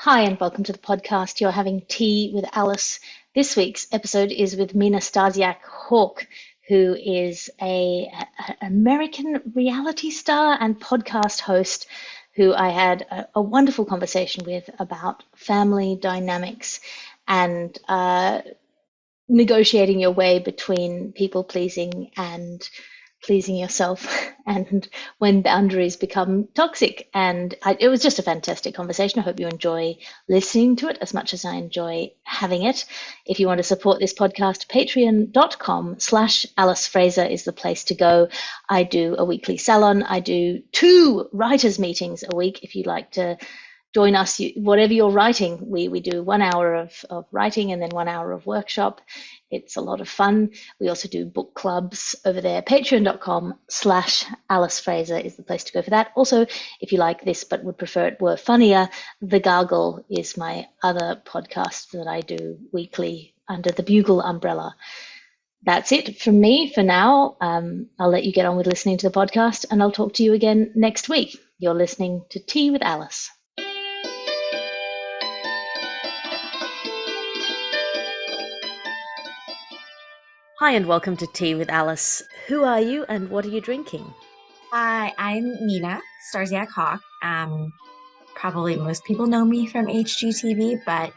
Hi, and welcome to the podcast. You're having tea with Alice. This week's episode is with Mina Starsiak Hawk, who is a American reality star and podcast host who I had a wonderful conversation with about family dynamics and negotiating your way between people pleasing and pleasing yourself and when boundaries become toxic. And it was just a fantastic conversation. I hope you enjoy listening to it as much as I enjoy having it. If you want to support this podcast, patreon.com/Alice Fraser is the place to go. I do a weekly salon. I do 2 writers meetings a week. If you'd like to join us, whatever you're writing, we do 1 hour of writing and then 1 hour of workshop. It's a lot of fun. We also do book clubs over there. Patreon.com/Alice Fraser is the place to go for that. Also, if you like this but would prefer it were funnier, The Gargle is my other podcast that I do weekly under the Bugle umbrella. That's it from me for now. I'll let you get on with listening to the podcast, and I'll talk to you again next week. You're listening to Tea with Alice. Hi, and welcome to Tea with Alice. Who are you and what are you drinking? Hi, I'm Mina Starsiak Hawk. Probably most people know me from HGTV, but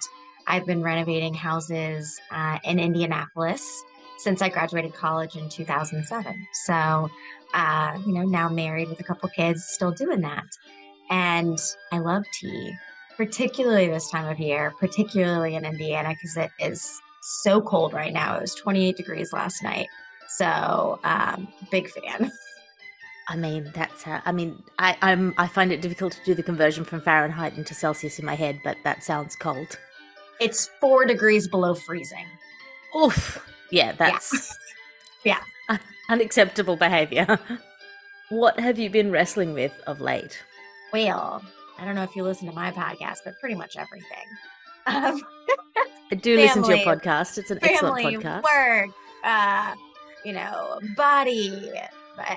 I've been renovating houses in Indianapolis since I graduated college in 2007. So, now married with a couple kids, still doing that. And I love tea, particularly this time of year, particularly in Indiana, because it is so cold right now. It was 28 degrees last night. So, big fan. I mean, I find it difficult to do the conversion from Fahrenheit into Celsius in my head, but that sounds cold. It's 4 degrees below freezing. Oof. Yeah, that's yeah. Unacceptable behavior. What have you been wrestling with of late? Well, I don't know if you listen to my podcast, but pretty much everything. I do listen to your podcast. It's an excellent podcast. Work, body,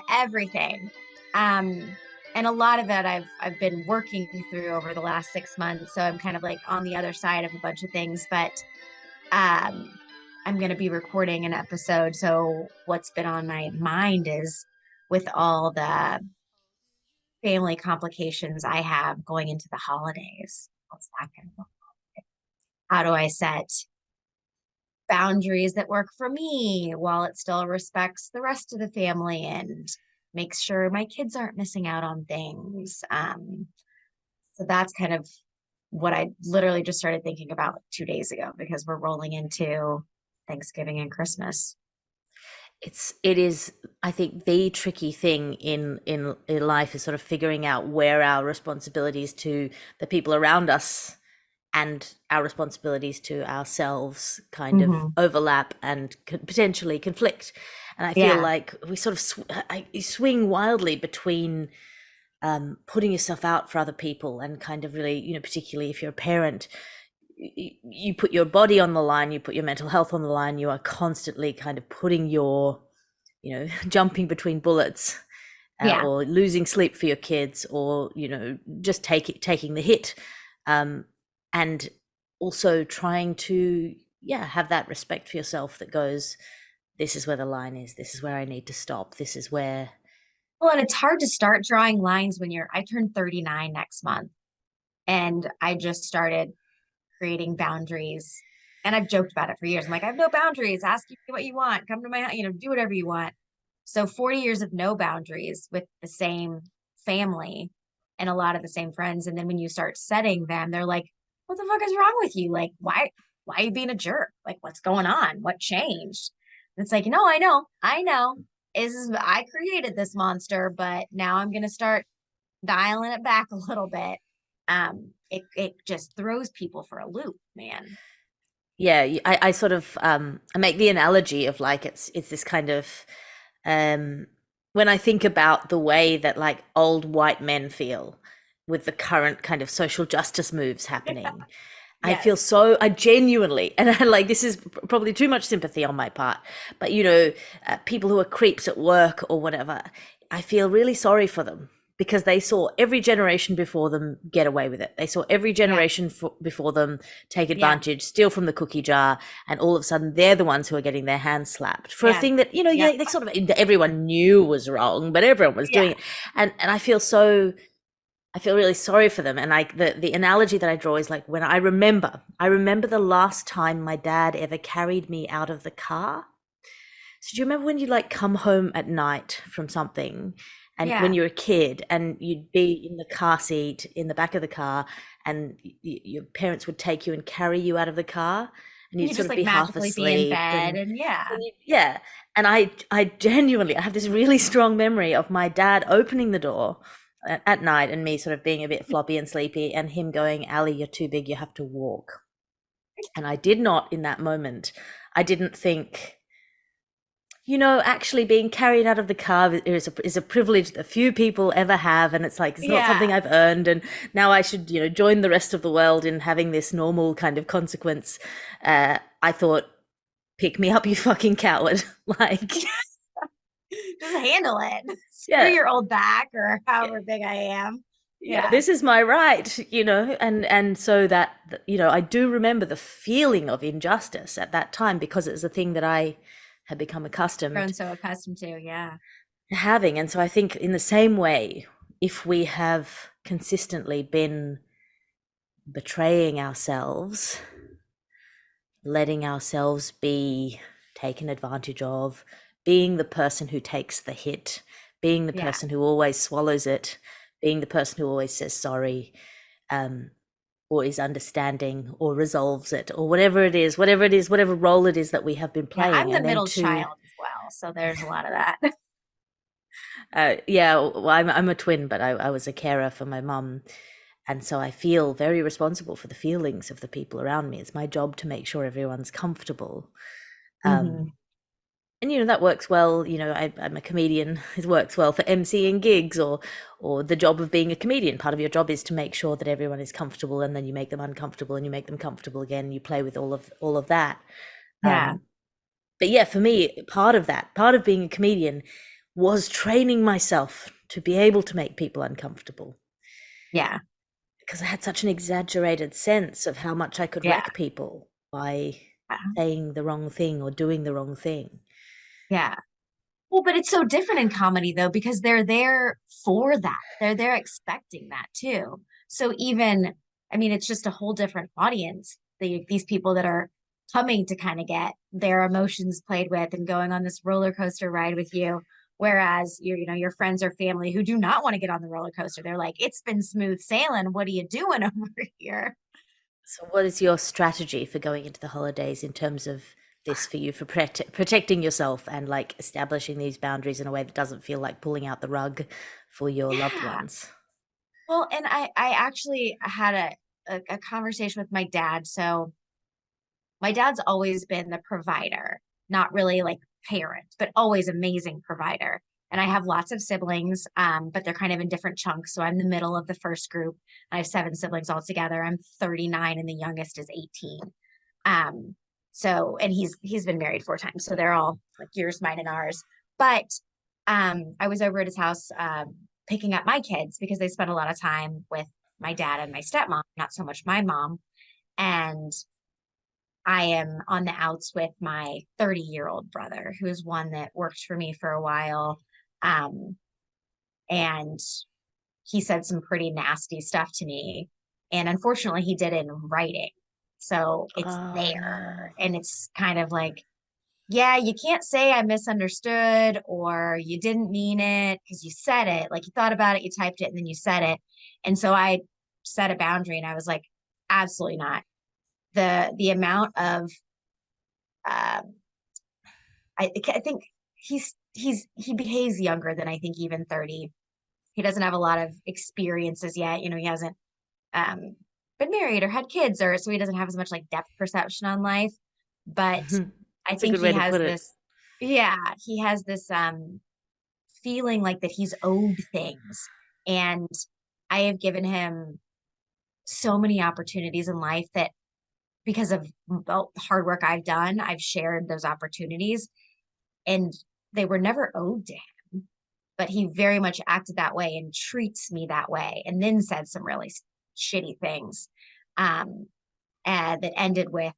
everything. And a lot of that I've been working through over the last 6 months. So I'm kind of like on the other side of a bunch of things, but I'm going to be recording an episode. So what's been on my mind is with all the family complications I have going into the holidays. What's that going to look like? How do I set boundaries that work for me while it still respects the rest of the family and makes sure my kids aren't missing out on things? So that's kind of what I literally just started thinking about 2 days ago because we're rolling into Thanksgiving and Christmas. It is, I think, the tricky thing in life is sort of figuring out where our responsibilities to the people around us and our responsibilities to ourselves kind of overlap and potentially conflict. And I feel like we sort of swing wildly between putting yourself out for other people and kind of really, particularly if you're a parent, you put your body on the line, you put your mental health on the line, you are constantly kind of putting your, jumping between bullets or losing sleep for your kids or, just taking the hit. And also trying to, have that respect for yourself that goes, this is where the line is. This is where I need to stop. This is where. Well, and it's hard to start drawing lines when I turn 39 next month. And I just started creating boundaries. And I've joked about it for years. I'm like, I have no boundaries. Ask you what you want. Come to my house, do whatever you want. So 40 years of no boundaries with the same family and a lot of the same friends. And then when you start setting them, they're like, what the fuck is wrong with you? Like, why are you being a jerk? Like, what's going on? What changed? And it's like, no, I know. I created this monster, but now I'm going to start dialing it back a little bit. It just throws people for a loop, man. Yeah, I sort of I make the analogy of like it's this kind of when I think about the way that like old white men feel with the current kind of social justice moves happening. Yes. I genuinely, and I like, this is probably too much sympathy on my part, but people who are creeps at work or whatever, I feel really sorry for them because they saw every generation before them get away with it. They saw every Yeah. generation before them take Yeah. advantage, steal from the cookie jar, and all of a sudden they're the ones who are getting their hands slapped for a Yeah. thing that, Yeah. they sort of everyone knew was wrong, but everyone was Yeah. doing it. And I feel really sorry for them. And the analogy that I draw is like when I remember the last time my dad ever carried me out of the car. So do you remember when you like come home at night from something and when Yeah. you're a kid and you'd be in the car seat in the back of the car and your parents would take you and carry you out of the car and you'd You sort just of like be half magically be in asleep bed and and yeah. yeah. And I genuinely I have this really strong memory of my dad opening the door at night and me sort of being a bit floppy and sleepy and him going, "Ali, you're too big, you have to walk." And I did not in that moment. I didn't think, actually being carried out of the car is a privilege that few people ever have. And it's like, it's not something Yeah. I've earned. And now I should, join the rest of the world in having this normal kind of consequence. I thought, pick me up, you fucking coward. Like, Just handle it. Screw yeah, your old back or however big I am. yeah, Yeah. this is my right, and so that, I do remember the feeling of injustice at that time because it was a thing that I had become Grown accustomed so accustomed to. Yeah. having. And so I think in the same way, if we have consistently been betraying ourselves, letting ourselves be taken advantage of, being the person who takes the hit, being the Yeah. person who always swallows it, being the person who always says sorry, um, or is understanding or resolves it, or whatever role it is that we have been Yeah. I'm playing. the And then middle to child as well. So there's a lot of that. yeah, well, I'm a twin, but I was a carer for my mum. And so I feel very responsible for the feelings of the people around me. It's my job to make sure everyone's comfortable. Hmm. Um, and that works well. I'm a comedian. It works well for emceeing gigs or the job of being a comedian. Part of your job is to make sure that everyone is comfortable, and then you make them uncomfortable, and you make them comfortable again. You play with all of that. Yeah. But yeah, for me, part of being a comedian was training myself to be able to make people uncomfortable Yeah. because I had such an exaggerated sense of how much I could Yeah. wreck people by saying the wrong thing or doing the wrong thing. Yeah. Well, but it's so different in comedy though, because they're there for that. They're there expecting that too. So even, I mean, it's just a whole different audience. These people that are coming to kind of get their emotions played with and going on this roller coaster ride with you. Whereas your friends or family who do not want to get on the roller coaster, they're like, it's been smooth sailing. What are you doing over here? So, what is your strategy for going into the holidays in terms of this for you, for protecting yourself and like establishing these boundaries in a way that doesn't feel like pulling out the rug for your loved Yeah. ones? Well, and I actually had a conversation with my dad. So my dad's always been the provider, not really like parent, but always amazing provider. And I have lots of siblings, but they're kind of in different chunks. So I'm the middle of the first group. I have seven siblings altogether. I'm 39 and the youngest is 18. Um, so and he's been married four times. So they're all like yours, mine, and ours. But I was over at his house picking up my kids because they spent a lot of time with my dad and my stepmom, not so much my mom. And I am on the outs with my 30-year-old brother, who's one that worked for me for a while. Um, and he said some pretty nasty stuff to me. And unfortunately, he did it in writing. So it's Oh there. no. And it's kind of like, yeah, you can't say I misunderstood or you didn't mean it because you said it. Like you thought about it, you typed it, and then you said it. And so I set a boundary and I was like, absolutely not. The amount of um, I think he behaves younger than I think even 30. He doesn't have a lot of experiences yet. He hasn't um been married or had kids or so he doesn't have as much like depth perception on life. But I That's a think good he way to has put it. this, yeah, he has this feeling like that he's owed things. And I have given him so many opportunities in life that because of the hard work I've done, I've shared those opportunities and they were never owed to him. but he very much acted that way and treats me that way, and then said some really shitty things, um, and that ended with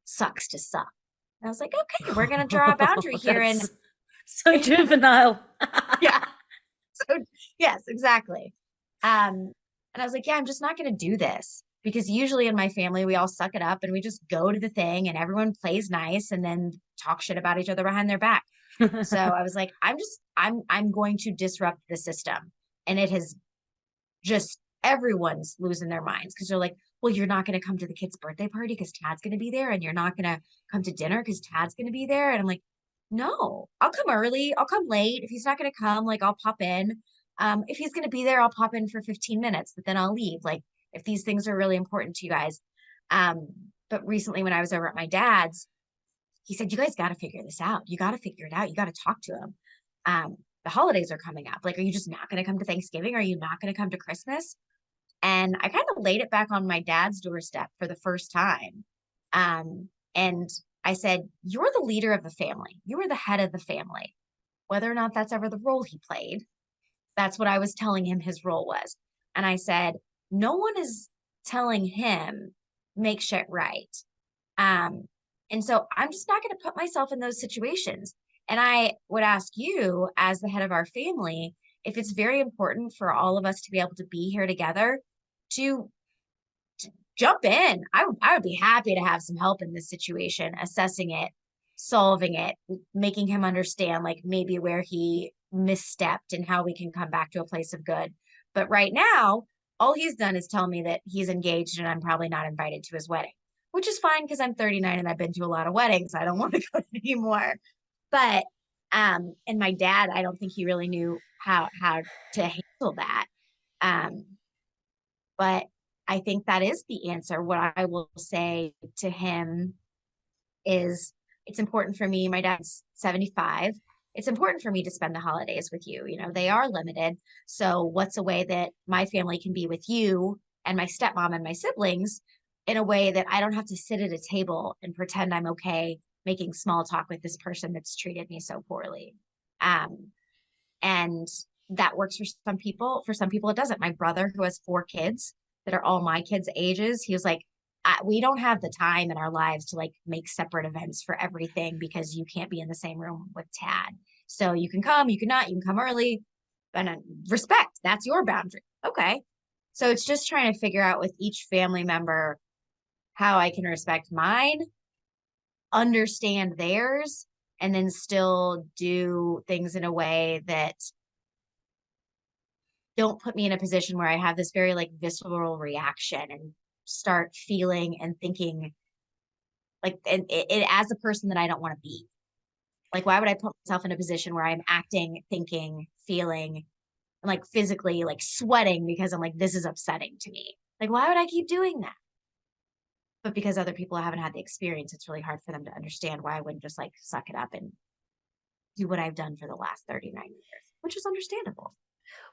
"sucks to suck." And I was like, okay, we're gonna draw a boundary here, and That's so juvenile. yeah, so yes, exactly. And I was like, yeah, I'm just not gonna do this, because usually in my family we all suck it up and we just go to the thing and everyone plays nice and then talk shit about each other behind their back. So I was like, I'm going to disrupt the system. And it has just, everyone's losing their minds because they're like, well, you're not going to come to the kid's birthday party because Tad's going to be there, and you're not going to come to dinner because Tad's going to be there. And I'm like, no, I'll come early, I'll come late. If he's not going to come, like, I'll pop in. If he's going to be there, I'll pop in for 15 minutes, but then I'll leave. Like, if these things are really important to you guys. um but recently when I was over at my dad's, he said, you guys got to figure this out. You got to figure it out. You got to talk to him. The holidays are coming up. Like, are you just not going to come to Thanksgiving? Are you not going to come to Christmas? And I kind of laid it back on my dad's doorstep for the first time. And I said, you're the leader of the family. You are the head of the family. Whether or not that's ever the role he played, that's what I was telling him his role was. And I said, no one is telling him make shit right. Um, and so I'm just not going to put myself in those situations. And I would ask you, as the head of our family, if it's very important for all of us to be able to be here together, to, to jump in. I would be happy to have some help in this situation, assessing it, solving it, making him understand, like, maybe where he misstepped and how we can come back to a place of good. But right now, all he's done is tell me that he's engaged and I'm probably not invited to his wedding, which is fine because I'm 39 and I've been to a lot of weddings. I don't want to go anymore. But and my dad, I don't think he really knew how to handle that. Um, but I think that is the answer. What I will say to him is, it's important for me. My dad's 75. It's important for me to spend the holidays with you. You know, they are limited. So, what's a way that my family can be with you and my stepmom and my siblings in a way that I don't have to sit at a table and pretend I'm okay making small talk with this person that's treated me so poorly? Um, and that works for some people. For some people, it doesn't. My brother, who has 4 kids that are all my kids' ages, he was like, we don't have the time in our lives to like make separate events for everything because you can't be in the same room with Tad. So you can come, you can not, you can come early, and respect. That's your boundary. Okay. So it's just trying to figure out with each family member how I can respect mine, understand theirs, and then still do things in a way that don't put me in a position where I have this very like visceral reaction and start feeling and thinking like it as a person that I don't want to be. Like, why would I put myself in a position where I'm acting, thinking, feeling, and like physically like sweating because I'm like, this is upsetting to me. Like, why would I keep doing that? But because other people haven't had the experience, it's really hard for them to understand why I wouldn't just like suck it up and do what I've done for the last 39 years, which is understandable.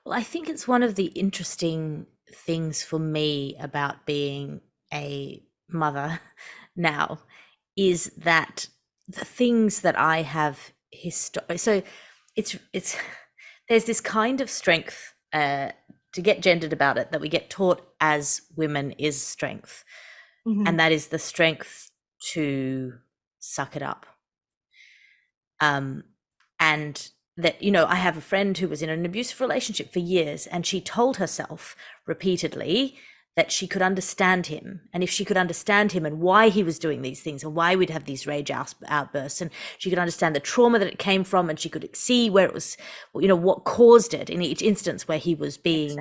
Well, I think it's one of the interesting things for me about being a mother now is that the things that I have so it's there's this kind of strength to get gendered about it that we get taught as women is strength, Mm-hmm. and that is the strength to suck it up. um and that, you know, I have a friend who was in an abusive relationship for years, and she told herself repeatedly that she could understand him, and if she could understand him and why he was doing these things and why we'd have these rage outbursts, and she could understand the trauma that it came from, and she could see where it was, you know, what caused it in each instance where he was being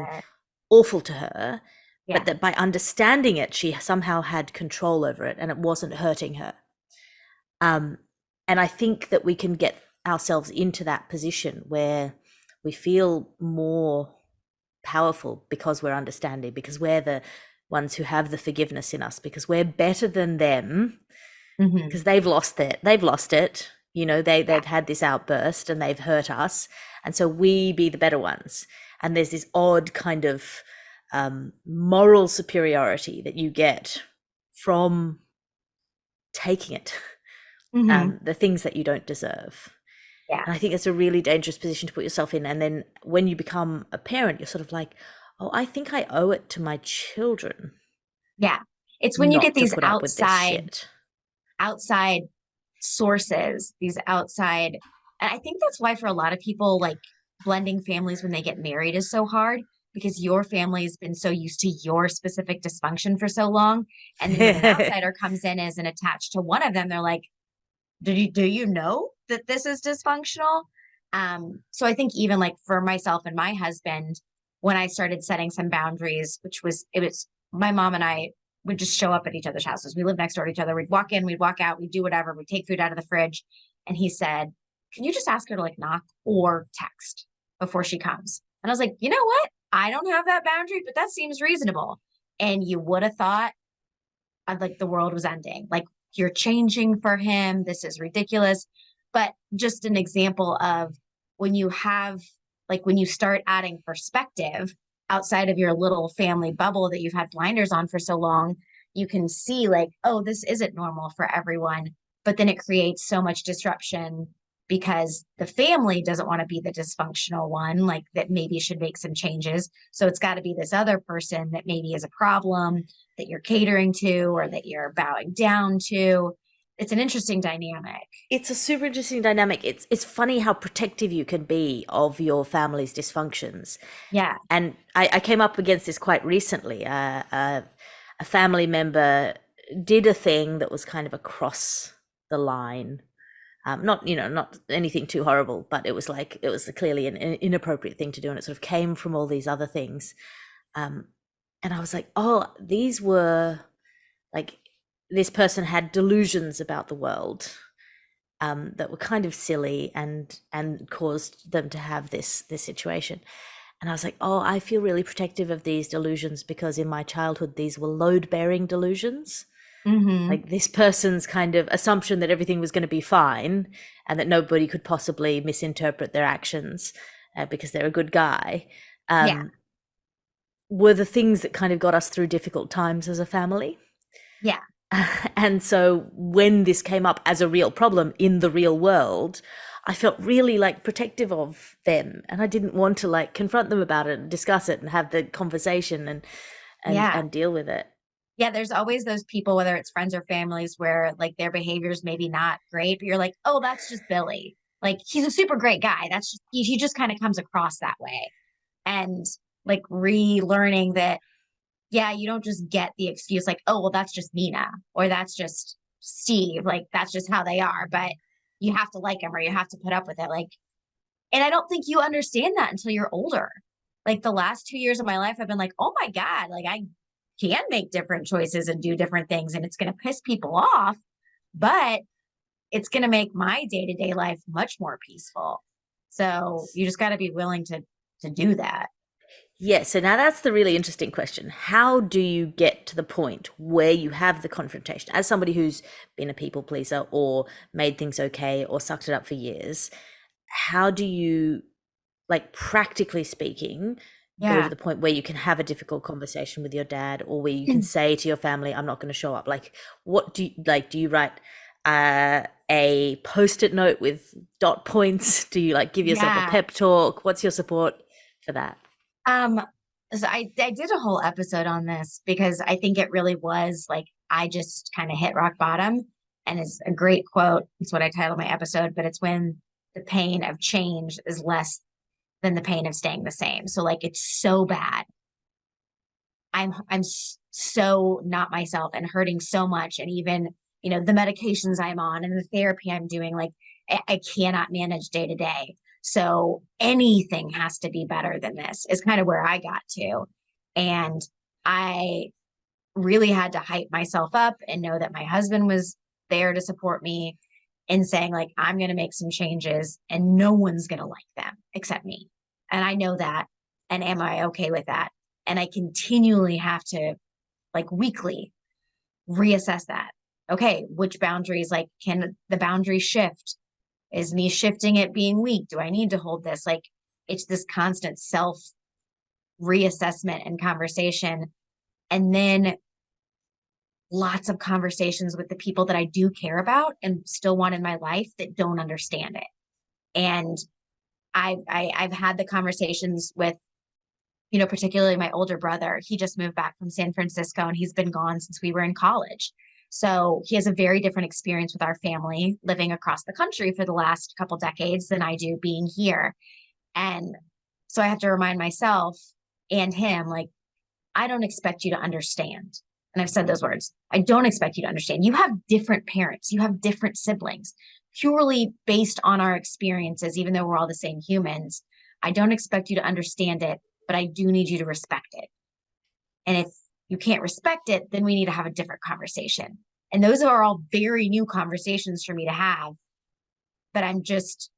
awful to her, Yeah. but that by understanding it she somehow had control over it and it wasn't hurting her. um and I think that we can get ourselves into that position where we feel more powerful because we're understanding, because we're the ones who have the forgiveness in us, because we're better than them, Mm-hmm. because they've lost it, you know, Yeah. they've had this outburst and they've hurt us, and so we be the better ones. And there's this odd kind of moral superiority that you get from taking it, Mm-hmm. the things that you don't deserve. Yeah. And I think it's a really dangerous position to put yourself in. And then when you become a parent, you're sort of like, oh, I think I owe it to my children Yeah. It's when you get not to these put up with this shit. outside sources, these outside, and I think that's why for a lot of people, like blending families when they get married is so hard because your family's been so used to your specific dysfunction for so long. And then when an outsider comes in as and attached to one of them, they're like, do you know that this is dysfunctional? So I think even like for myself and my husband, when I started setting some boundaries, which was it was my mom and I would just show up at each other's houses. We lived next door to each other. We'd walk in, we'd walk out, we'd do whatever, we'd take food out of the fridge. And he said, can you just ask her to like knock or text before she comes? And I was like, you know what? I don't have that boundary, but that seems reasonable. And you would have thought like the world was ending. Like you're changing for him. This is ridiculous. But just an example of when you have, like, when you start adding perspective outside of your little family bubble that you've had blinders on for so long, you can see, like, oh, this isn't normal for everyone. But then it creates so much disruption because the family doesn't want to be the dysfunctional one, like that maybe should make some changes. So it's got to be this other person that maybe is a problem that you're catering to or that you're bowing down to. It's an interesting dynamic. It's a super interesting dynamic. It's funny how protective you can be of your family's dysfunctions. Yeah. And I came up against this quite recently. A family member did a thing that was kind of across the line. Not, not anything too horrible, but it was like it was clearly an inappropriate thing to do, and it sort of came from all these other things. Um, and I was like, oh, these were like this person had delusions about the world, that were kind of silly and caused them to have this situation. And I was like, oh, I feel really protective of these delusions because in my childhood these were load bearing delusions. Mm-hmm. Like this person's kind of assumption that everything was going to be fine and that nobody could possibly misinterpret their actions, because they're a good guy, Yeah. um, were the things that kind of got us through difficult times as a family. Yeah. And so when this came up as a real problem in the real world, I felt really like protective of them, and I didn't want to like confront them about it and discuss it and have the conversation and Yeah. deal with it. Yeah. There's always those people, whether it's friends or families, where like their behavior is maybe not great, but you're like, oh, that's just Billy. Like he's a super great guy. That's just, he just kind of comes across that way. And like relearning that, yeah, you don't just get the excuse like, oh, well, that's just Mina or that's just Steve. Like that's just how they are. But you have to like them or you have to put up with it. Like, and I don't think you understand that until you're older. Like the last 2 years of my life, I've been like, oh my God, like I can make different choices and do different things. And it's going to piss people off, but it's going to make my day to day life much more peaceful. So you just got to be willing to do that. Yeah, so now that's the really interesting question. How do you get to the point where you have the confrontation? As somebody who's been a people pleaser or made things okay or sucked it up for years, how do you, like practically speaking, go to Yeah. the point where you can have a difficult conversation with your dad, or where you can say to your family, I'm not going to show up? Like, what do you like? Do you write a post-it note with dot points? Do you like give yourself a Yeah. pep talk? What's your support for that? Um, so I did a whole episode on this because I think it really was like I just kind of hit rock bottom. And it's a great quote. It's what I titled my episode, but it's when the pain of change is less than the pain of staying the same. So like it's so bad. I'm so not myself and hurting so much. And even, the medications I'm on and the therapy I'm doing, like I cannot manage day to day. So anything has to be better than this is kind of where I got to. And I really had to hype myself up and know that my husband was there to support me in saying, like, I'm going to make some changes and no one's going to like them except me. And I know that. And am I okay with that? And I continually have to, like, weekly reassess that. Okay, which boundaries, like, can the boundary shift? Is me shifting it being weak? Do I need to hold this? Like, it's this constant self reassessment and conversation. And then lots of conversations with the people that I do care about and still want in my life that don't understand it. And I've had the conversations with, you know, particularly my older brother. He just moved back from San Francisco and he's been gone since we were in college. So he has a very different experience with our family living across the country for the last couple decades than I do being here. And so I have to remind myself and him, like, I don't expect you to understand. And I've said those words. I don't expect you to understand. You have different parents, you have different siblings, purely based on our experiences, even though we're all the same humans. I don't expect you to understand it, but I do need you to respect it. And if you can't respect it, then we need to have a different conversation. And those are all very new conversations for me to have. But I'm just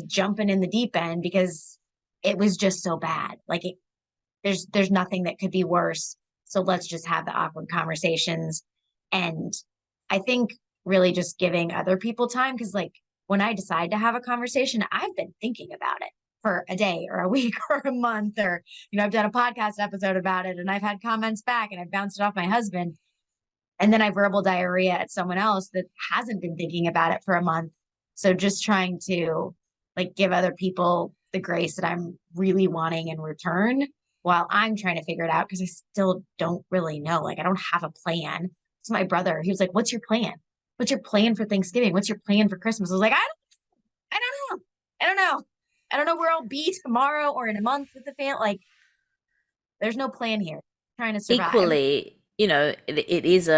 jumping in the deep end because it was just so bad. Like there's nothing that could be worse. So let's just have the awkward conversations. And I think really just giving other people time, because like when I decide to have a conversation, I've been thinking about it for a day or a week or a month, or, you know, I've done a podcast episode about it and I've had comments back and I've bounced it off my husband. And then I verbal diarrhea at someone else that hasn't been thinking about it for a month. So just trying to like give other people the grace that I'm really wanting in return while I'm trying to figure it out, because I still don't really know. Like I don't have a plan. It's my brother. He was like, "What's your plan? What's your plan for Thanksgiving? What's your plan for Christmas?" I was like, I don't know. I don't know. I don't know where I'll be tomorrow or in a month with the family. Like there's no plan here. I'm trying to survive. Equally, you know, it is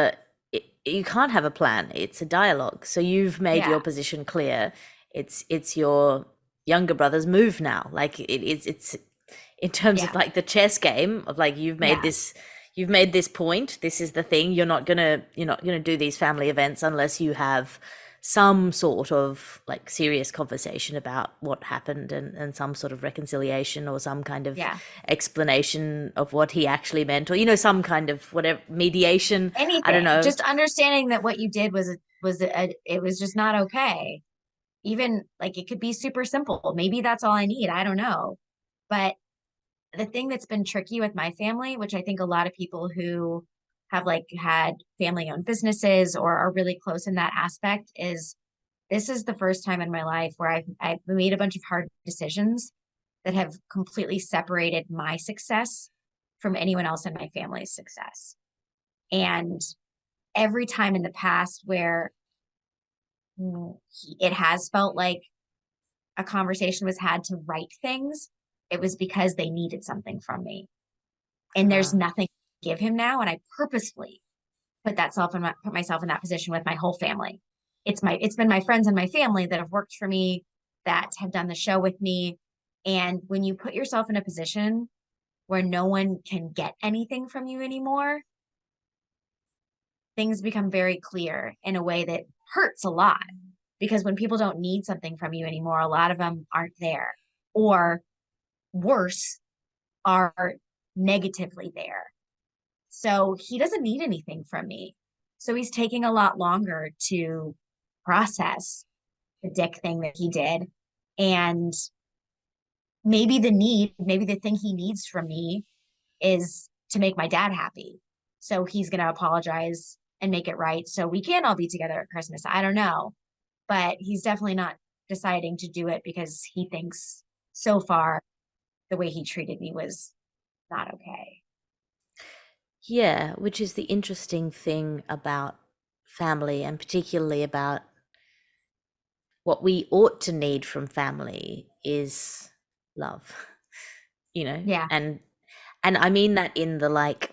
you can't have a plan. It's a dialogue. So you've made Yeah. your position clear. It's your younger brother's move now. Like it's in terms of Yeah. like the chess game of like Yeah. you've made this point. This is the thing. You're not gonna do these family events unless you have some sort of like serious conversation about what happened, and some sort of reconciliation or some kind of Yeah. explanation of what he actually meant, or you know, some kind of whatever mediation. I don't Anything. know. Just understanding that what you did it was just not okay. Even like it could be super simple. Maybe that's all I need. I don't know. But the thing that's been tricky with my family, which I think a lot of people who have like had family owned businesses or are really close in that aspect, is this is the first time in my life where I've made a bunch of hard decisions that have completely separated my success from anyone else in my family's success. And every time in the past where it has felt like a conversation was had to right things, it was because they needed something from me. And there's uh, nothing to give him now. And I purposefully put myself in that position with my whole family. It's been my friends and my family that have worked for me, that have done the show with me. And when you put yourself in a position where no one can get anything from you anymore, things become very clear in a way that hurts a lot, because when people don't need something from you anymore, a lot of them aren't there, or worse, are negatively there. So he doesn't need anything from me. So he's taking a lot longer to process the dick thing that he did. And maybe the thing he needs from me is to make my dad happy. So he's going to apologize and make it right. So we can all be together at Christmas. I don't know. But he's definitely not deciding to do it because he thinks so far the way he treated me was not okay. yeah, which is the interesting thing about family, and particularly about what we ought to need from family is love. You know, Yeah. and I mean that in the like,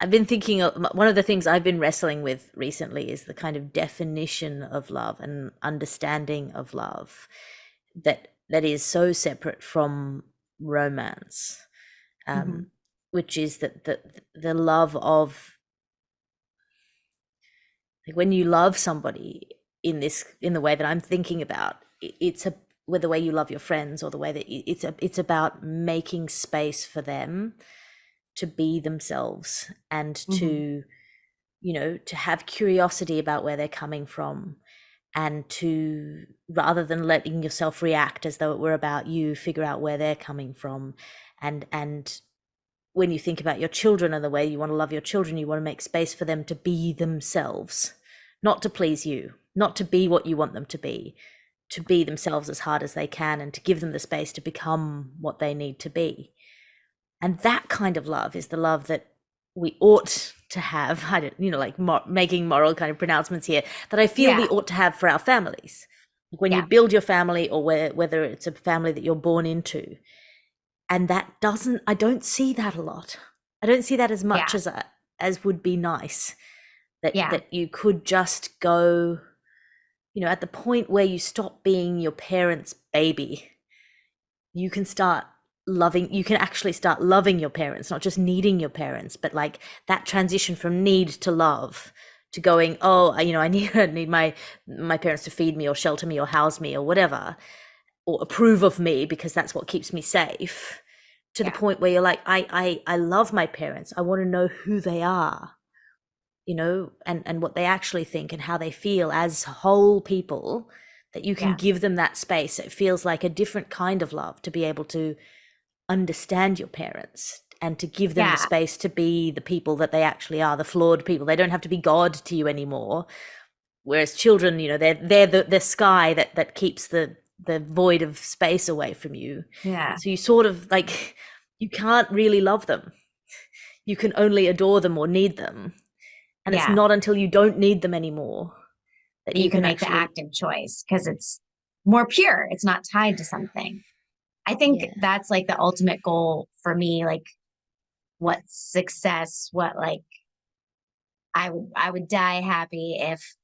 I've been thinking of one of the things I've been wrestling with recently is the kind of definition of love and understanding of love that is so separate from romance, Mm-hmm. um, which is that the love of, like, when you love somebody in the way that I'm thinking about, it's a with the way you love your friends, or the way that it's about making space for them to be themselves, and Mm-hmm. to, you know, to have curiosity about where they're coming from, and to, rather than letting yourself react as though it were about you, figure out where they're coming from. And when you think about your children and the way you want to love your children, you want to make space for them to be themselves, not to please you. not to be what you want them to be themselves as hard as they can, and to give them the space to become what they need to be. And that kind of love is the love that we ought to have. I don't, like making moral kind of pronouncements here, that I feel we Yeah. ought to have for our families. When you Yeah. build your family, or whether it's a family that you're born into, and that doesn't, I don't see that a lot. I don't see that as much Yeah. as would be nice. Yeah. That you could just go, at the point where you stop being your parents' baby, you can start you can actually start loving your parents, not just needing your parents, but like that transition from need to love, to going, oh, I need my parents to feed me or shelter me or house me or whatever, or approve of me because that's what keeps me safe, to the Yeah. point where you're like, I love my parents. I want to know who they are, and what they actually think and how they feel as whole people, that you can Yeah. give them that space. It feels like a different kind of love to be able to understand your parents and to give them the Yeah. space to be the people that they actually are, the flawed people. They don't have to be God to you anymore. Whereas children, they're the sky that keeps the void of space away from you. Yeah. So you sort of like, you can't really love them. You can only adore them or need them. And it's Yeah. not until you don't need them anymore that That you you can can make the actually, active choice because it's more pure. It's not tied to something. I think yeah, that's like the ultimate goal for me. Like what success, what like I would die happy if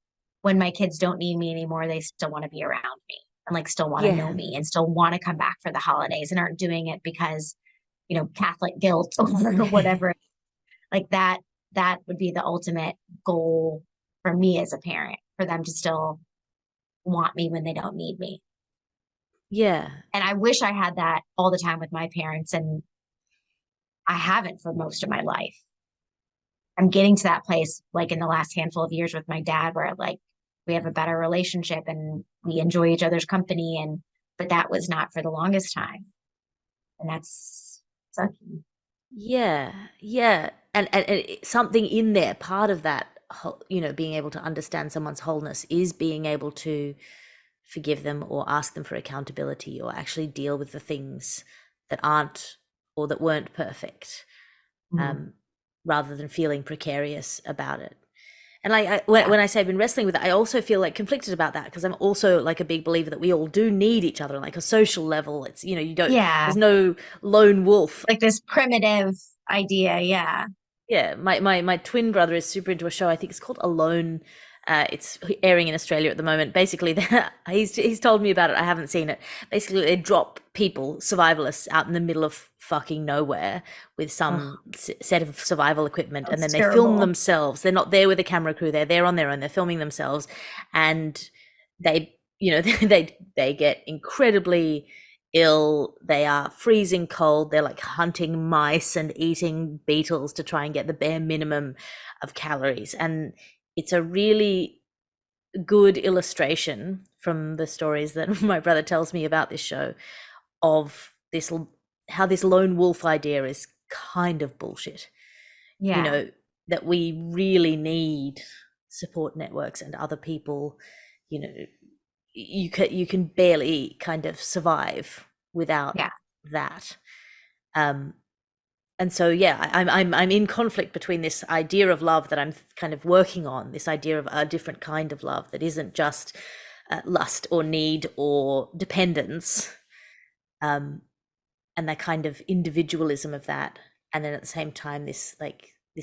when my kids don't need me anymore, they still want to be around me and like still want to know yeah, me and still want to come back for the holidays and aren't doing it because, Catholic guilt or whatever. Like that would be the ultimate goal for me as a parent, for them to still want me when they don't need me. yeah, And I wish I had that all the time with my parents, and I haven't for most of my life. I'm getting to that place like in the last handful of years with my dad where like we have a better relationship and we enjoy each other's company, and but that was not for the longest time. And that's sucky. yeah, yeah. And something in there, part of that, being able to understand someone's wholeness is being able to forgive them or ask them for accountability or actually deal with the things that aren't or that weren't perfect, Mhm. um, rather than feeling precarious about it. And like when Yeah. I say I've been wrestling with it, I also feel like conflicted about that, because I'm also like a big believer that we all do need each other on like a social level. It's, you don't, Yeah. there's no lone wolf. Like this primitive idea. Yeah. Yeah, my twin brother is super into a show. I think it's called Alone. It's airing in Australia at the moment. Basically, he's told me about it. I haven't seen it. Basically, they drop people, survivalists, out in the middle of fucking nowhere with some Oh, set of survival equipment, and that's then they film terrible. themselves. They're not there with a camera crew. They're there on their own. They're filming themselves, and they, they get incredibly ill. They are freezing cold. They're like hunting mice and eating beetles to try and get the bare minimum of calories. And it's a really good illustration from the stories that my brother tells me about this show, of this, how this lone wolf idea is kind of bullshit. You Yeah. know, that we really need support networks and other people. You know, you can barely kind of survive without Yeah. that. Um, and so yeah, I'm in conflict between this idea of love that I'm kind of working on, this idea of a different kind of love that isn't just lust or need or dependence, um, and that kind of individualism of that, and then at the same time this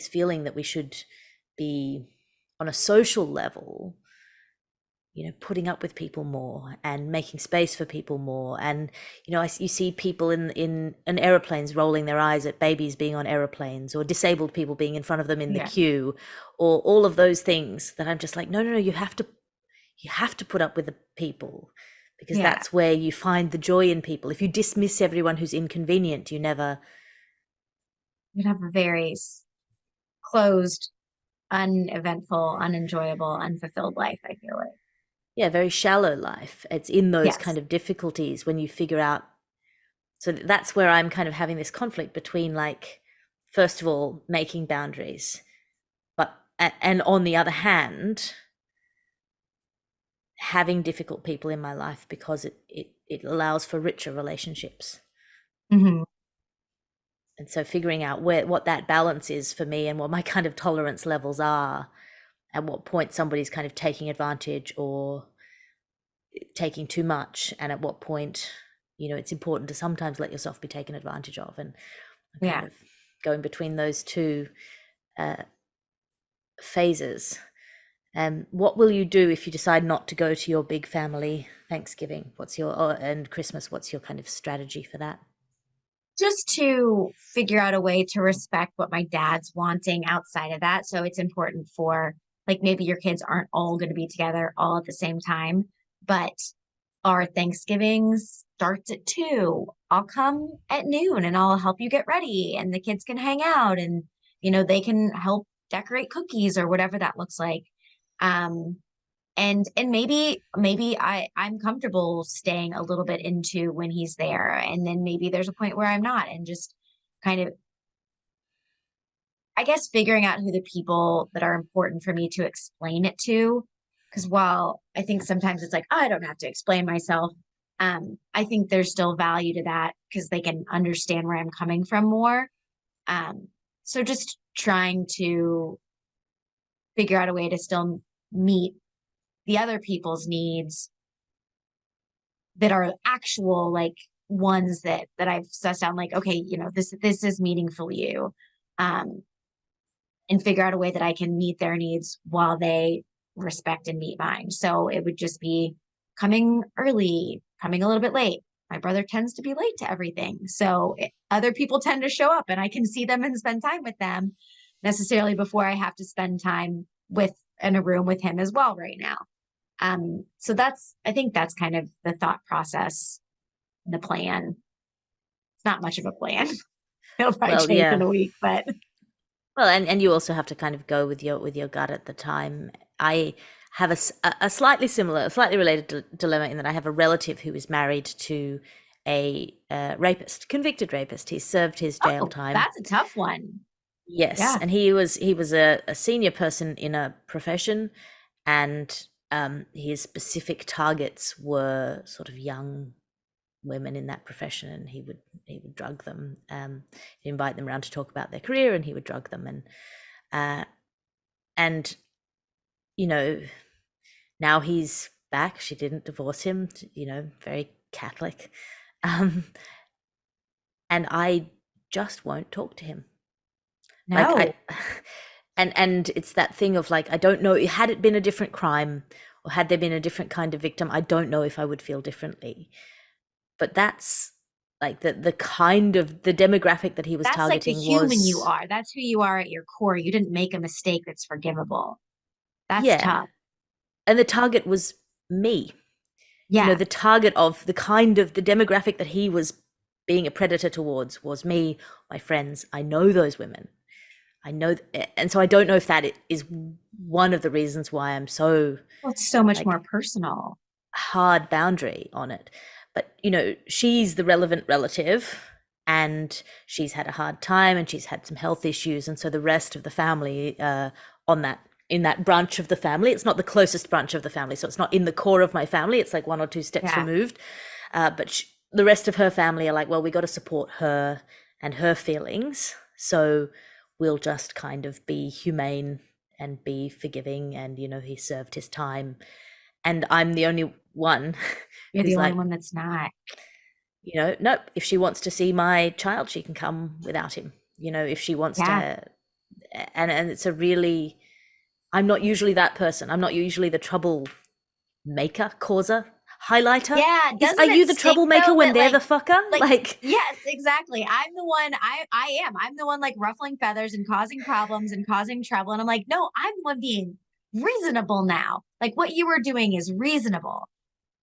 feeling that we should be on a social level, putting up with people more and making space for people more. And you see people in aeroplanes rolling their eyes at babies being on aeroplanes, or disabled people being in front of them in the Yeah. queue, or all of those things that I'm just like, no, no, no, you have to put up with the people, because Yeah. that's where you find the joy in people. If you dismiss everyone who's inconvenient, you never. You'd have a very closed, uneventful, unenjoyable, unfulfilled life, I feel like. Yeah, very shallow life. It's in those kind Yes. of difficulties when you figure out. So that's where I'm kind of having this conflict between, like, first of all, making boundaries, but and on the other hand, having difficult people in my life because it allows for richer relationships. Hmm. And so figuring out what that balance is for me and what my kind of tolerance levels are, at what point somebody's kind of taking advantage or taking too much, and at what point, it's important to sometimes let yourself be taken advantage of, and kind Yeah. of going between those two uh, phases. What will you do if you decide not to go to your big family Thanksgiving? And Christmas? What's your kind of strategy for that? Just to figure out a way to respect what my dad's wanting outside of that. So it's important for, like, maybe your kids aren't all going to be together all at the same time, but our Thanksgivings starts at 2. I'll come at noon and I'll help you get ready and the kids can hang out and, they can help decorate cookies or whatever that looks like. Um, and maybe I'm comfortable staying a little bit into when he's there, and then maybe there's a point where I'm not, and just kind of, I guess, figuring out who the people that are important for me to explain it to. Because while I think sometimes it's like, oh, I don't have to explain myself, I think there's still value to that because they can understand where I'm coming from more. um so just trying to figure out a way to still meet the other people's needs that are actual, like, ones that I've sussed out, like, okay, this is meaningful to you. Um, and figure out a way that I can meet their needs while they respect and meet mine. So it would just be coming early, coming a little bit late. My brother tends to be late to everything. So other people tend to show up and I can see them and spend time with them necessarily before I have to spend time with in a room with him as well right now. So I think that's kind of the thought process, the plan. It's not much of a plan. It'll probably Well, change in yeah. a week, but Well, and you also have to kind of go with your gut at the time. I have a slightly similar, slightly related dilemma in that I have a relative who is married to a rapist, convicted rapist. He served his jail oh, time. that's a tough one. Yes, Yeah. and he was a senior person in a profession, and his specific targets were sort of young women in that profession, and he would drug them, he'd invite them around to talk about their career, and he would drug them, uh, and you know now he's back. She didn't divorce him, very Catholic, um, and I just won't talk to him. Like I, No. and it's that thing of like, I don't know, had it been a different crime or had there been a different kind of victim, I don't know if I would feel differently. But that's like the kind of the demographic that he was That's like the targeting human you was, are. That's who you are at your core. You didn't make a mistake that's forgivable. That's yeah. tough. And the target was me. Yeah. The target of the kind of the demographic that he was being a predator towards was me, my friends. I know those women. I know, and so I don't know if that is one of the reasons why I'm so Well, it's so much more like personal. hard boundary on it. But she's the relevant relative, and she's had a hard time, and she's had some health issues, and so the rest of the family, on that in that branch of the family, it's not the closest branch of the family, so it's not in the core of my family. It's like one or two steps Yeah. removed. But the rest of her family are like, well, we got to support her and her feelings, so we'll just kind of be humane and be forgiving, and he served his time, and I'm the only one You're the who's only like, one that's not. nope, if she wants to see my child, she can come without him. If she wants Yeah. to, and it's a really, I'm not usually that person. I'm not usually the trouble maker, causer, highlighter. Yeah. Are Doesn't it you the stink troublemaker though when that, they're the fucker? like, Like, yes, exactly. I'm the one, I am. I'm the one, like, ruffling feathers and causing problems and causing trouble. And I'm like, no, I'm the one being reasonable now. Like, what you were doing is reasonable.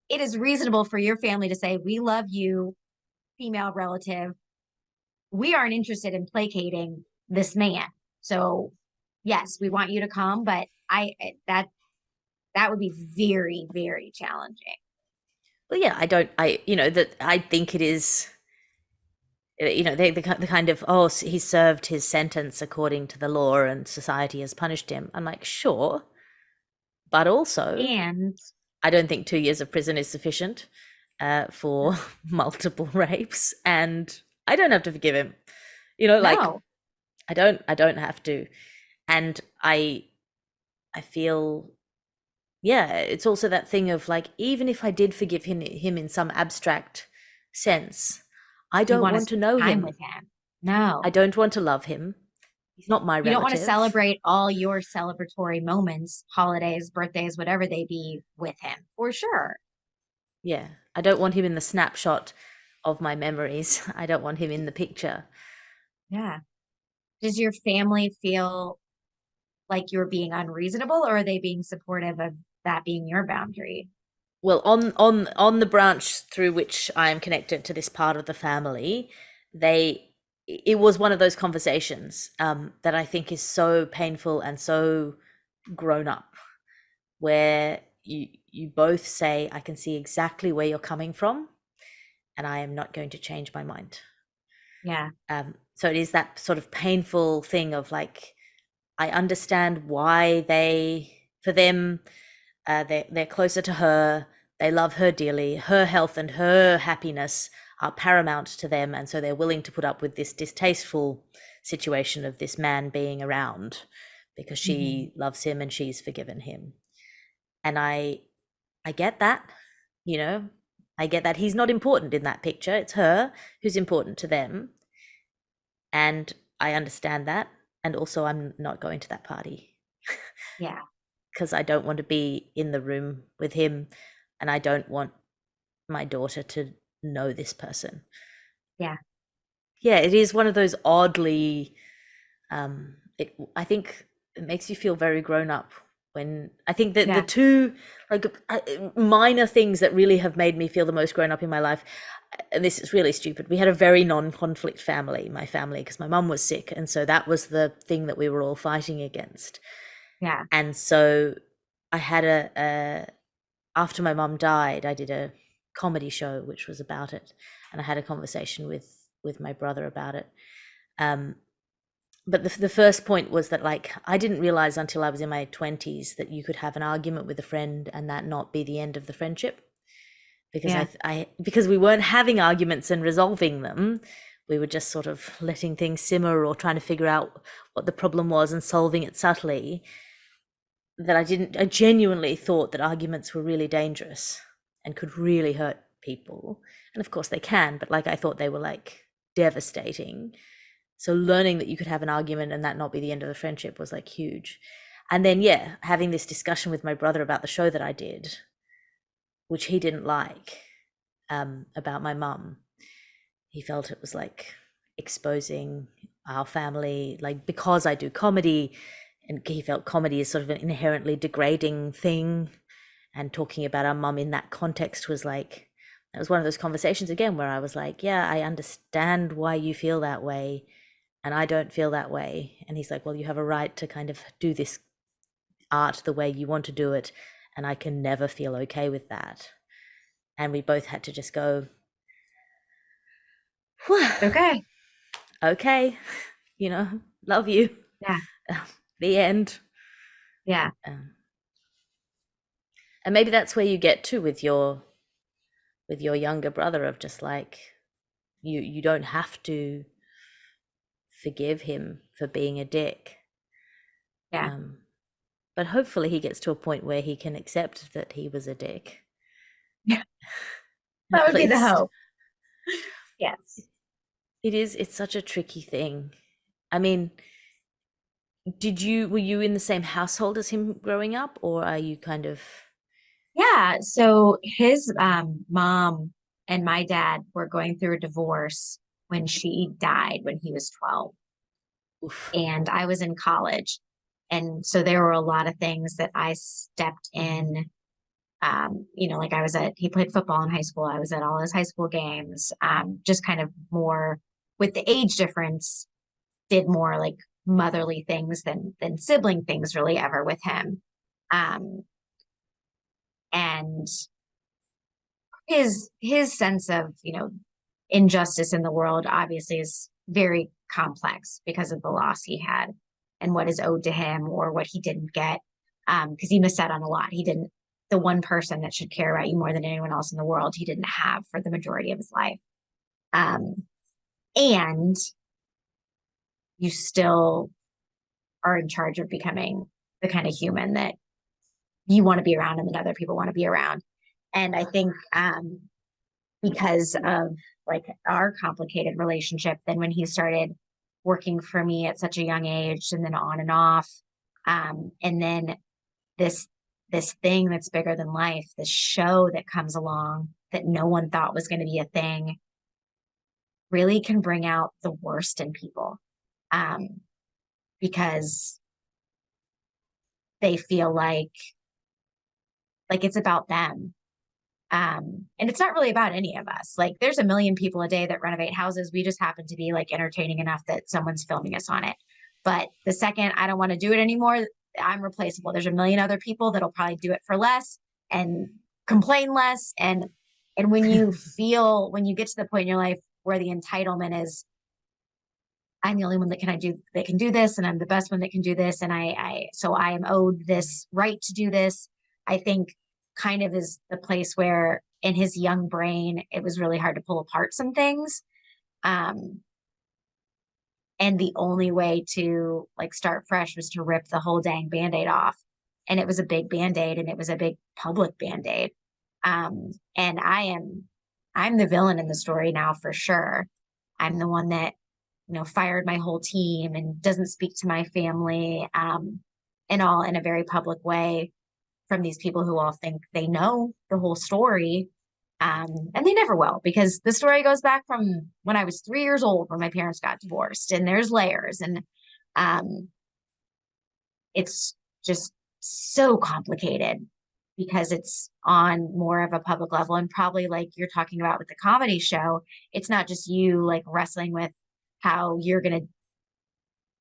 It is reasonable for your family to say, we love you, female relative. We aren't interested in placating this man. So yes, we want you to come, but that would be very, very challenging. well, yeah, I don't, that I think it is, the kind of, oh, he served his sentence according to the law and society has punished him. I'm like, sure, but also And I don't think 2 years of prison is sufficient for multiple rapes, and I don't have to forgive him. Like No, I don't have to, and I feel, yeah, it's also that thing of like, even if I did forgive him in some abstract sense, I you don't want to want to spend know time with him. him. I No, don't want to love him. He's not my you don't want to relative. celebrate all your celebratory moments, holidays, birthdays, whatever they be, with him, for sure. Yeah, I don't want him in the snapshot of my memories. I don't want him in the picture. Yeah. Does your family feel like you're being unreasonable, or are they being supportive of that being your boundary? Well, on the branch through which I am connected to this part of the family, they it was one of those conversations that I think is so painful and so grown up, where you both say, I can see exactly where you're coming from, and I am not going to change my mind. Yeah. So it is that sort of painful thing of like, I understand why for them, they're closer to her. They love her dearly. Her health and her happiness are paramount to them, and so they're willing to put up with this distasteful situation of this man being around because Hmm. she loves him and she's forgiven him. And I get that, you know. I get that he's not important in that picture. It's her who's important to them, and I understand that. And also, I'm not going to that party Yeah. because I don't want to be in the room with him, and I don't want my daughter to know this person. Yeah. Yeah, it is one of those oddly, I think it makes you feel very grown up when I think that the Yeah. two like minor things that really have made me feel the most grown up in my life, and this is really stupid. We had a very non-conflict family, my family, because my mum was sick, and so that was the thing that we were all fighting against. Yeah. And so I had a after my mum died, I did a comedy show which was about it, and I had a conversation with my brother about it. Um, but the first point was that like I didn't realize until I was in my 20s that you could have an argument with a friend and that not be the end of the friendship, because Yeah. because we weren't having arguments and resolving them. We were just sort of letting things simmer or trying to figure out what the problem was and solving it subtly. That I genuinely thought that arguments were really dangerous and could really hurt people. And of course they can, but like I thought they were like devastating. So learning that you could have an argument and that not be the end of the friendship was like huge. And then yeah, having this discussion with my brother about the show that I did, which he didn't like, about my mum. He felt it was like exposing our family, like because I do comedy, and he felt comedy is sort of an inherently degrading thing, and talking about our mum in that context was like, it was one of those conversations again where I was like, yeah, I understand why you feel that way and I don't feel that way. And he's like, well, you have a right to kind of do this art the way you want to do it, and I can never feel okay with that. And we both had to just go, Okay. okay, love you. Yeah. The end. Yeah. Um, and maybe that's where you get to with your younger brother of just like, you don't have to forgive him for being a dick. Yeah. Um, but hopefully he gets to a point where he can accept that he was a dick, Yeah. That at would be the least. hope. Yes. It's such a tricky thing. I mean, were you in the same household as him growing up, or are you kind of, Yeah. So his mom and my dad were going through a divorce when she died when he was 12. oof. And I was in college. And so there were a lot of things that I stepped in. Like he played football in high school. I was at all his high school games, just kind of more with the age difference, did more like motherly things than sibling things really ever with him. Um, and his sense of, injustice in the world obviously is very complex because of the loss he had and what is owed to him or what he didn't get. Because he missed out on a lot. He didn't the one person that should care about you more than anyone else in the world he didn't have for the majority of his life. Um, and you still are in charge of becoming the kind of human that you want to be around and that other people want to be around. And I think because of like our complicated relationship, then when he started working for me at such a young age and then on and off, and then this this thing that's bigger than life, this show that comes along that no one thought was going to be a thing, really can bring out the worst in people, um, because they feel like it's about them. And it's not really about any of us. Like there's a million people a day that renovate houses. We just happen to be like entertaining enough that someone's filming us on it. But the second I don't want to do it anymore, I'm replaceable. There's a million other people that'll probably do it for less and complain less. And when you get to the point in your life where the entitlement is, I'm the only one that can do this, and I'm the best one that can do this, and so I am owed this right to do this. I think kind of is the place where in his young brain it was really hard to pull apart some things. Um, and the only way to like start fresh was to rip the whole dang band-aid off. And it was a big band-aid and it was a big public band-aid. And I'm the villain in the story now for sure. I'm the one that fired my whole team and doesn't speak to my family, and all in a very public way from these people who all think they know the whole story. And they never will, because the story goes back from when I was 3 years old when my parents got divorced, and there's layers, and um, it's just so complicated because it's on more of a public level. And probably like you're talking about with the comedy show, it's not just you like wrestling with how you're going to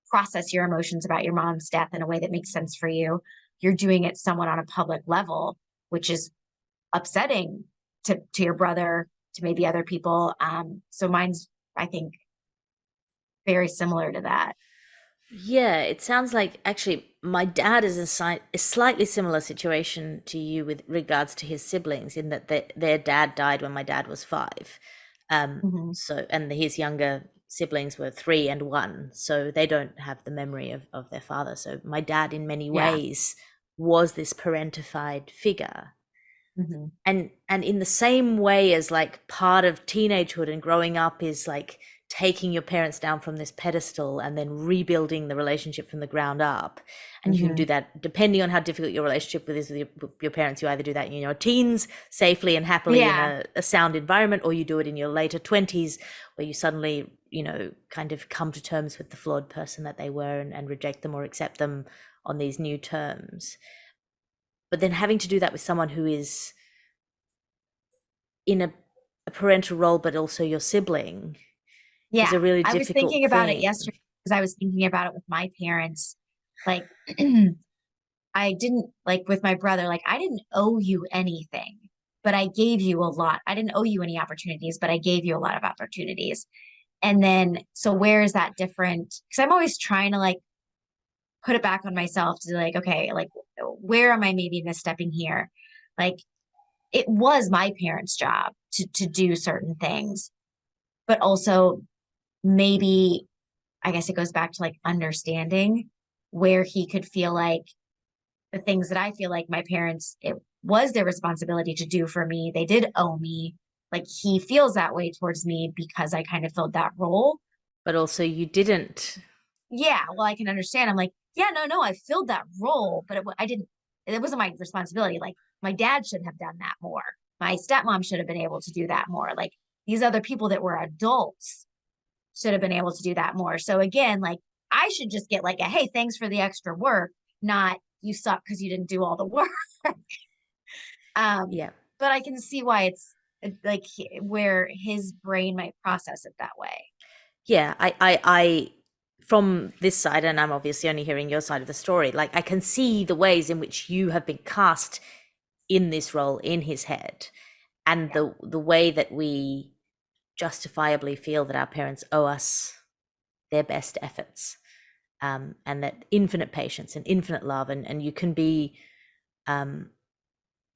process your emotions about your mom's death in a way that makes sense for you. You're doing it somewhat on a public level, which is upsetting to your brother, to maybe other people. So mine's, I think, very similar to that. Yeah, it sounds like actually my dad is in a slightly similar situation to you with regards to his siblings, in that their dad died when my dad was 5. Mm-hmm. So, and his younger siblings were 3 and 1, so they don't have the memory of their father. So my dad, in many Yeah. ways, was this parentified figure. Mm-hmm. And in the same way as like part of teenagehood and growing up is like taking your parents down from this pedestal and then rebuilding the relationship from the ground up, and you can Mm-hmm. do that depending on how difficult your relationship with your parents. You either do that in your teens safely and happily in Yeah. a sound environment, or you do it in your later 20s where you suddenly kind of come to terms with the flawed person that they were, and reject them or accept them on these new terms. But then having to do that with someone who is in a parental role but also your sibling is Yeah. a really I was difficult thinking about it thing. yesterday because I was thinking about it with my parents. Like, I didn't like with my brother, like, I didn't owe you anything, but I gave you a lot. I didn't owe you any opportunities, but I gave you a lot of opportunities. And then, so where is that different? Because I'm always trying to like put it back on myself to like, okay, like, where am I maybe misstepping here? Like, it was my parents' job to do certain things, but also maybe, I guess it goes back to like understanding where he could feel like the things that I feel like my parents, it was their responsibility to do for me. They did owe me. Like he feels that way towards me because I kind of filled that role. But also you didn't. Yeah, well, I can understand. I'm like, yeah, no, I filled that role, but I didn't, it wasn't my responsibility. Like my dad should have done that more. My stepmom should have been able to do that more. Like these other people that were adults should have been able to do that more. So again, like I should just get like a, hey, thanks for the extra work, not you suck because you didn't do all the work. Um, Yeah. but I can see why it's like where his brain might process it that way. Yeah, I from this side, and I'm obviously only hearing your side of the story, like I can see the ways in which you have been cast in this role in his head, and Yeah. the way that we justifiably feel that our parents owe us their best efforts, and that infinite patience and infinite love, and you can be um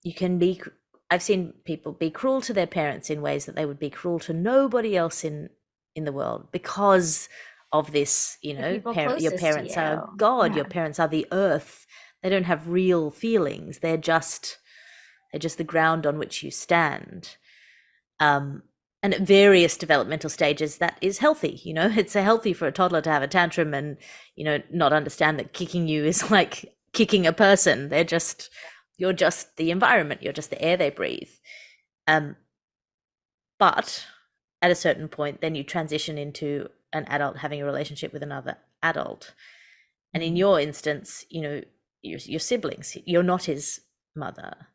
you can be, I've seen people be cruel to their parents in ways that they would be cruel to nobody else in the world because of this, The people your closest to parents are you. God, your Yeah. parents are the earth. They don't have real feelings. They're just the ground on which you stand. Um, and at various developmental stages, that is healthy. It's healthy for a toddler to have a tantrum and, not understand that kicking you is like kicking a person. You're just the environment. You're just the air they breathe. Um, but at a certain point, then you transition into an adult having a relationship with another adult. And in Mhm. your instance, your siblings, you're not his mother.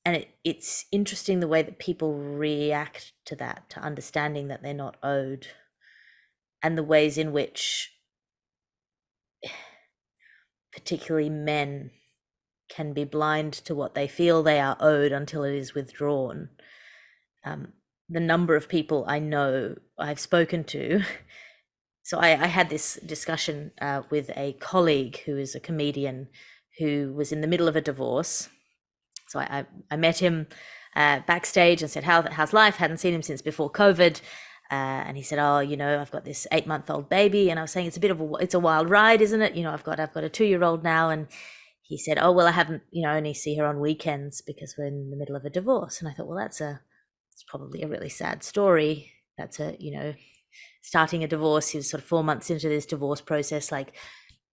And it's interesting the way that people react to that, to understanding that they're not owed, and the ways in which particularly men can be blind to what they feel they are owed until it is withdrawn. Um, the number of people I know I've spoken to. So I had this discussion with a colleague who is a comedian who was in the middle of a divorce. So I met him backstage and said, how's life? Hadn't seen him since before COVID. And he said, oh, I've got this 8-month-old baby. And I was saying, it's a wild ride, isn't it? I've got a 2-year-old now. And he said, oh, well, I haven't, only see her on weekends because we're in the middle of a divorce. And I thought, well, it's probably a really sad story. That's starting a divorce. He was sort of 4 months into this divorce process. Like,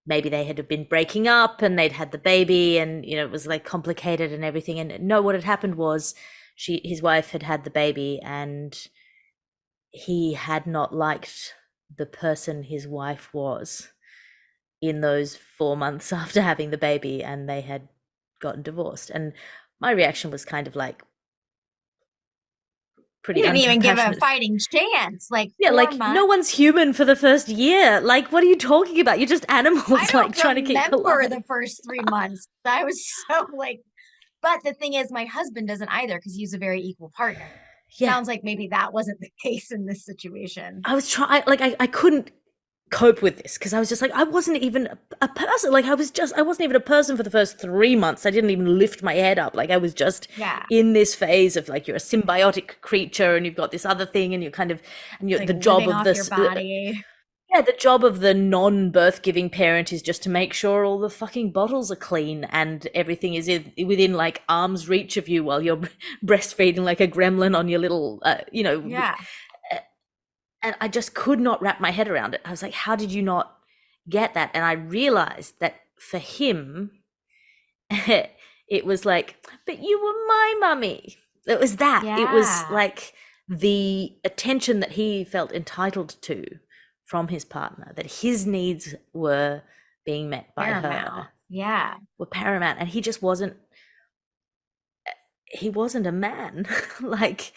maybe they had been breaking up and they'd had the baby, and it was like complicated and everything. And no, what had happened was his wife had had the baby, and he had not liked the person his wife was in those 4 months after having the baby, and they had gotten divorced. And my reaction was kind of like You pretty didn't even give a uncompassionate. fighting chance. Like Yeah, four like no months. one's human for the first year. Like, what are you talking about? You're just I animals, like trying don't to keep remember alive. the first 3 months. I was so like, but the thing is, my husband doesn't either because he's a very equal partner. Yeah, Sounds like maybe that wasn't the case in this situation. I was trying, like, I couldn't cope with this because I was just like, I wasn't even a person. Like, I wasn't even a person for the first 3 months. I didn't even lift my head up. Like, I was just Yeah. in this phase of like, you're a symbiotic creature and you've got this other thing, and you're kind of, and you're Like the job living of off your this. body. Yeah, the job of the non-birth giving parent is just to make sure all the fucking bottles are clean and everything is within like arm's reach of you while you're breastfeeding like a gremlin on your little, Yeah. and I just could not wrap my head around it. I was like, how did you not get that? And I realized that for him, it was like, but you were my mummy. It was that. It was Yeah. like the attention that he felt entitled to from his partner, that his needs were being met by Paramount. her, Yeah. were paramount. And he wasn't a man. Like,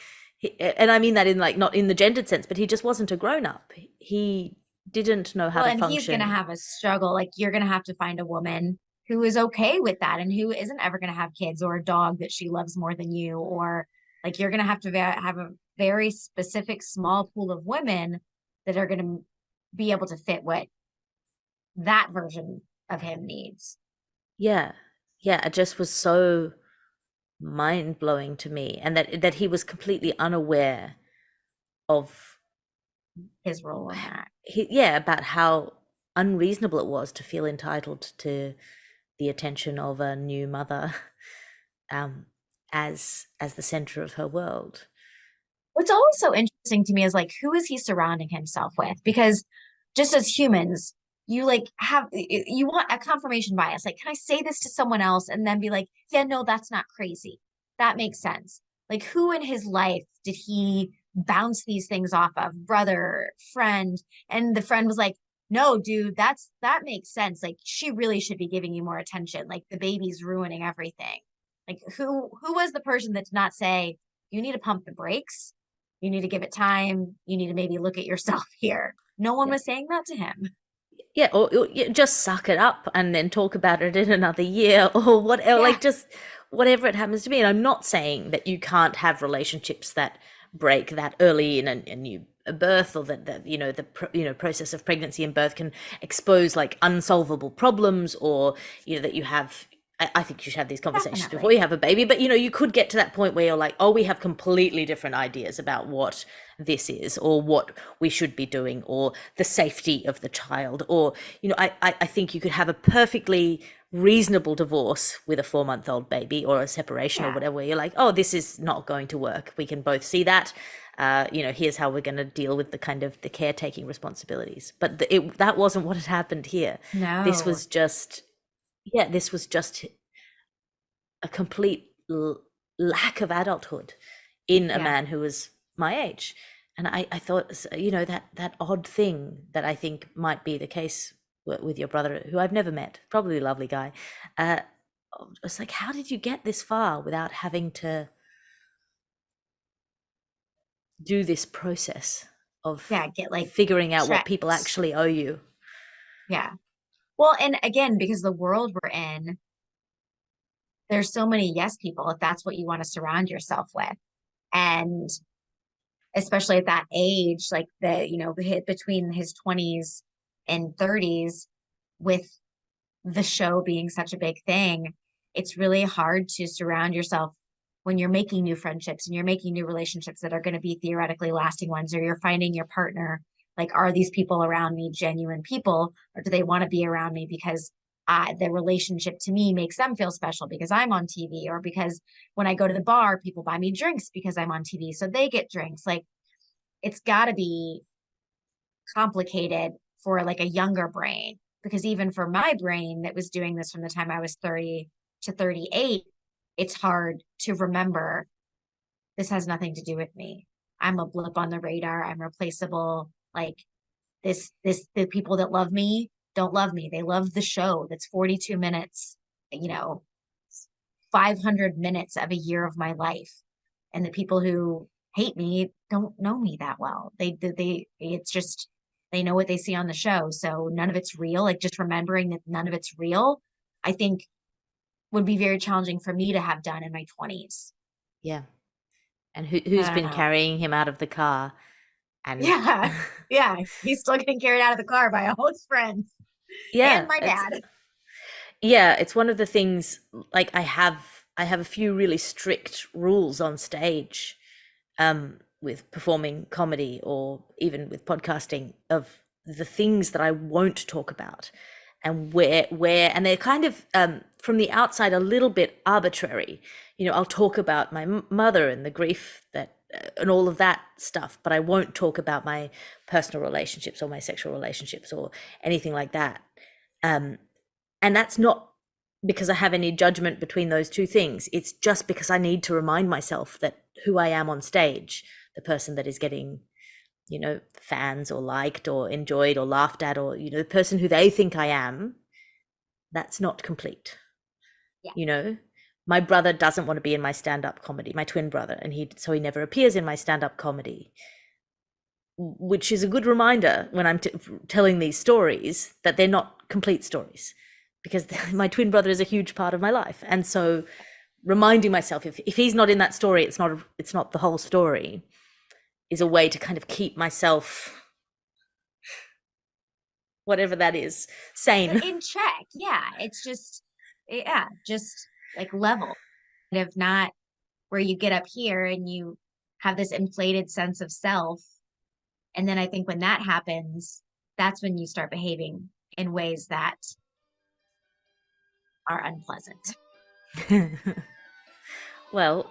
and I mean that in like, not in the gendered sense, but he just wasn't a grown up. He didn't know how Well, to and he's going to function. have a struggle. Like, you're going to have to find a woman who is okay with that and who isn't ever going to have kids or a dog that she loves more than you. Or, like, you're going to have a very specific small pool of women that are going to be able to fit what that version of him needs. Yeah. Yeah. It just was so mind blowing to me, and that he was completely unaware of His role in that. about how unreasonable it was to feel entitled to the attention of a new mother, um, as the center of her world. What's always so interesting to me is like, who is he surrounding himself with? Because just as humans, you like have you want a confirmation bias. Like, can I say this to someone else and then be like, yeah, no, that's not crazy. That makes sense. Like, who in his life did he bounce these things off of? Brother, friend, and the friend was like, no, dude, that makes sense. Like, she really should be giving you more attention. Like, the baby's ruining everything. Like, who was the person that did not say, you need to pump the brakes? You need to give it time. You need to maybe look at yourself here. No one Yeah. was saying that to him. Yeah, or just suck it up and then talk about it in another year, or whatever, Yeah. like just whatever it happens to be. And I'm not saying that you can't have relationships that break that early in a new birth, or that the process of pregnancy and birth can expose like unsolvable problems, or that you have I think you should have these conversations before Definitely. you have a baby, but you could get to that point where you're like, oh, we have completely different ideas about what this is, or what we should be doing, or the safety of the child, or I think you could have a perfectly reasonable divorce with a 4-month-old baby, or a separation, or Yeah. whatever, where you're like, oh, this is not going to work. We can both see that. Here's how we're going to deal with the kind of the caretaking responsibilities. But that wasn't what had happened here. This No. was just, yeah, this was just a complete lack of adulthood in a Yeah. man who was my age. And I thought, that odd thing that I think might be the case with your brother, who I've never met, probably a lovely guy. It's like, how did you get this far without having to do this process of Yeah. Get like figuring out what people checked. actually owe you? Yeah. Well, and again, because the world we're in, there's so many yes people if that's what you want to surround yourself with. And especially at that age, like hit between his 20s and 30s, with the show being such a big thing, it's really hard to surround yourself when you're making new friendships and you're making new relationships that are going to be theoretically lasting ones, or you're finding your partner. Like, are these people around me genuine people, or do they want to be around me because the relationship to me makes them feel special because I'm on TV, or because when I go to the bar, people buy me drinks because I'm on TV, so they get drinks. Like, it's got to be complicated for like a younger brain, because even for my brain that was doing this from the time I was 30 to 38, it's hard to remember this has nothing to do with me. I'm a blip on the radar. I'm replaceable. Like, the people that love me don't love me. They love the show that's 42 minutes, you know, 500 minutes of a year of my life. And the people who hate me don't know me that well. It's just, they know what they see on the show. So none of it's real. Like, just remembering that none of it's real, I think would be very challenging for me to have done in my 20s. Yeah. And I who's don't been know. carrying him out of the car? And Yeah. Yeah. He's still getting carried out of the car by all his friends and yeah, my dad. it's one of the things, like, I have a few really strict rules on stage, with performing comedy, or even with podcasting, of the things that I won't talk about, and and they're kind of, from the outside, a little bit arbitrary. I'll talk about my mother and the grief that, and all of that stuff, but I won't talk about my personal relationships, or my sexual relationships, or anything like that. Um, and that's not because I have any judgment between those two things. It's just because I need to remind myself that who I am on stage, the person that is getting, fans, or liked, or enjoyed, or laughed at, or, the person who they think I am, that's not complete. Yeah. You know, my brother doesn't want to be in my stand-up comedy, my twin brother, and he never appears in my stand-up comedy, which is a good reminder when I'm telling these stories that they're not complete stories, because my twin brother is a huge part of my life. And so reminding myself, if he's not in that story, it's not the whole story, is a way to kind of keep myself, whatever that is, sane. In check. Yeah. It's just, yeah, just like level. If not where you get up here and you have this inflated sense of self. And then I think when that happens, that's when you start behaving in ways that are unpleasant. Well,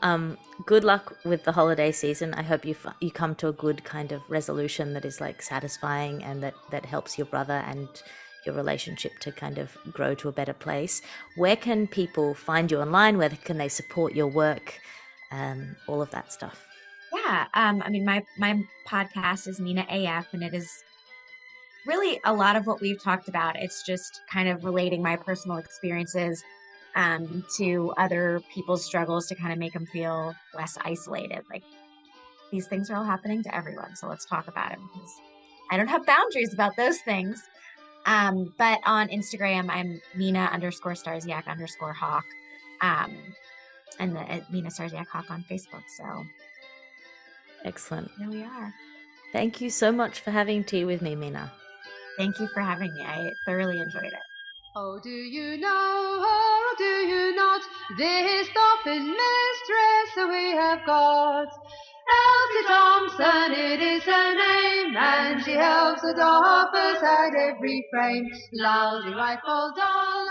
good luck with the holiday season. I hope you come to a good kind of resolution that is, like, satisfying, and that helps your brother and your relationship to kind of grow to a better place. Where can people find you online? Where can they support your work? All of that stuff. Yeah. I mean, my podcast is Mina AF, and it is really a lot of what we've talked about. It's just kind of relating my personal experiences to other people's struggles, to kind of make them feel less isolated. Like, these things are all happening to everyone. So let's talk about them, because I don't have boundaries about those things. But on Instagram, I'm Mina_Starsiak_Hawk. And the Mina Starsiak Hawk on Facebook. So Excellent. here we are. Thank you so much for having tea with me, Mina. Thank you for having me. I thoroughly enjoyed it. Oh, do you know, or do you This office mistress we have got. Elsie Thompson, it is her name, and she helps the doll beside every frame. Lousy rifle doll.